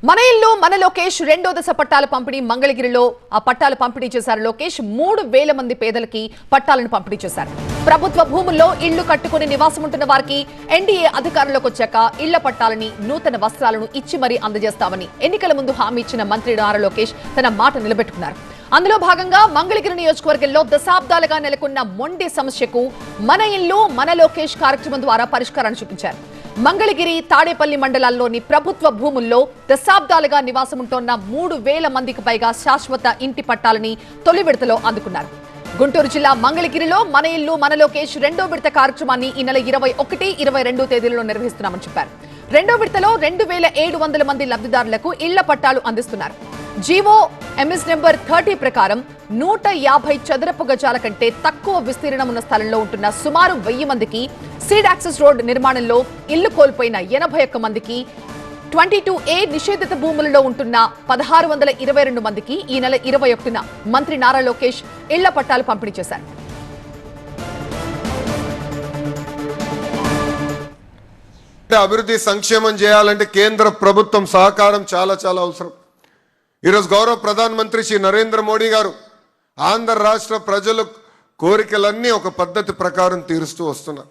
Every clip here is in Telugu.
మన ఇల్లు మన లోకేష్ రెండో దశ పట్టాల పంపిణీ మంగళగిరిలో ఆ పట్టాలు పంపిణీ చేశారు. లోకేష్ 3,000 మంది పేదలకి పట్టాలను పంపిణీ చేశారు. ప్రభుత్వ భూముల్లో ఇళ్లు కట్టుకుని నివాసం ఉంటున్న వారికి ఎన్డీఏ అధికారంలోకి వచ్చాక ఇళ్ల పట్టాలని నూతన వస్త్రాలను ఇచ్చి మరీ అందజేస్తామని ఎన్నికల ముందు హామీ ఇచ్చిన మంత్రి నారా లోకేష్ తన మాట నిలబెట్టుకున్నారు. అందులో భాగంగా మంగళగిరి నియోజకవర్గంలో దశాబ్దాలుగా నెలకొన్న మొండి సమస్యకు మన ఇల్లు మన లోకేష్ కార్యక్రమం ద్వారా పరిష్కారాన్ని చూపించారు. మంగళగిరి తాడేపల్లి మండలాల్లోని ప్రభుత్వ భూముల్లో దశాబ్దాలుగా నివాసముంటోన్న 3,000 మందికి పైగా శాశ్వత ఇంటి పట్టాలని తొలి విడతలో అందుకున్నారు. గుంటూరు జిల్లా మంగళగిరిలో మన ఇల్లు మన లోకేష్ రెండో విడత కార్యక్రమాన్ని ఈ నెల 21, 22 తేదీలలో నిర్వహిస్తున్నామని చెప్పారు. రెండో విడతలో 2,700 మంది లబ్ధిదారులకు ఇళ్ల పట్టాలు అందిస్తున్నారు. జీవో ఎంఎస్ నెంబర్ 30 ప్రకారం 150 చదరపు గజాల కంటే తక్కువ విస్తీర్ణం ఉన్న స్థలంలో ఉంటున్న సుమారు 1000 మందికి, సీడ్ యాక్సెస్ రోడ్ నిర్మాణంలో ఇల్లు కోల్పోయిన 81 మందికి, 22A నిషేధిత భూములలో ఉంటున్న 1622 మందికి ఈ నెల 21న మంత్రి నారా లోకేష్ ఇళ్ల పట్టాలు పంపిణీ చేశారు. అభివృద్ధి సంక్షేమం చేయాలంటే కేంద్ర ప్రభుత్వం సహకారం చాలా చాలా అవసరం. ఈరోజు గౌరవ ప్రధానమంత్రి శ్రీ నరేంద్ర మోడీ గారు ఆంధ్ర రాష్ట్ర ప్రజల కోరికలన్నీ ఒక పద్ధతి ప్రకారం తీరుస్తూ వస్తున్నారు.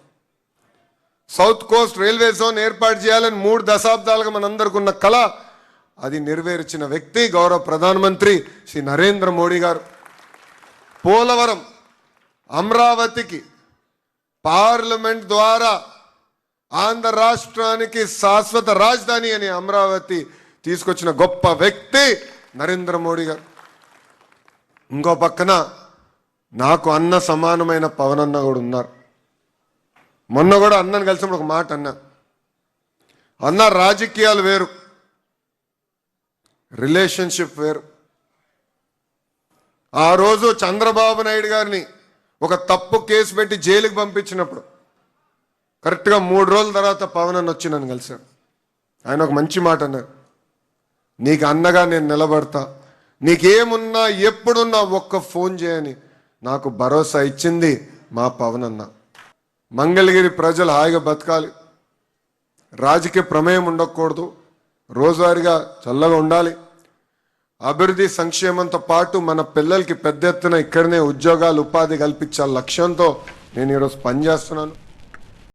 సౌత్ కోస్ట్ రైల్వే జోన్ ఏర్పాటు చేయాలని 3 దశాబ్దాలుగా మనందరికీ ఉన్న కళ అది నెరవేర్చిన వ్యక్తి గౌరవ ప్రధానమంత్రి శ్రీ నరేంద్ర మోడీ గారు. పోలవరం అమరావతికి పార్లమెంట్ ద్వారా ఆంధ్ర రాష్ట్రానికి శాశ్వత రాజధాని అని అమరావతి తీసుకొచ్చిన గొప్ప వ్యక్తి నరేంద్ర మోడీ గారు. ఇంకో పక్కన నాకు అన్న సమానమైన పవన్ అన్న కూడా ఉన్నారు. మొన్న కూడా అన్నను కలిసినప్పుడు ఒక మాట అన్న రాజకీయాలు వేరు, రిలేషన్షిప్ వేరు. ఆ రోజు చంద్రబాబు నాయుడు గారిని ఒక తప్పు కేసు పెట్టి జైలుకి పంపించినప్పుడు కరెక్ట్గా 3 రోజుల తర్వాత పవన్ అన్న వచ్చి నన్ను కలిశాడు. ఆయన ఒక మంచి మాట అన్నారు, నీకు అన్నగా నేను నిలబడతా, నీకేమున్నా ఎప్పుడున్నా ఒక్క ఫోన్ చేయని నాకు భరోసా ఇచ్చింది మా పవన్ అన్న. మంగళగిరి ప్రజలు హాయిగా బతకాలి, రాజకీయ ప్రమేయం ఉండకూడదు, రోజువారీగా చల్లగా ఉండాలి. అభివృద్ధి సంక్షేమంతో పాటు మన పిల్లలకి పెద్ద ఎత్తున ఇక్కడనే ఉద్యోగాలు ఉపాధి కల్పించాల లక్ష్యంతో నేను ఈరోజు పనిచేస్తున్నాను.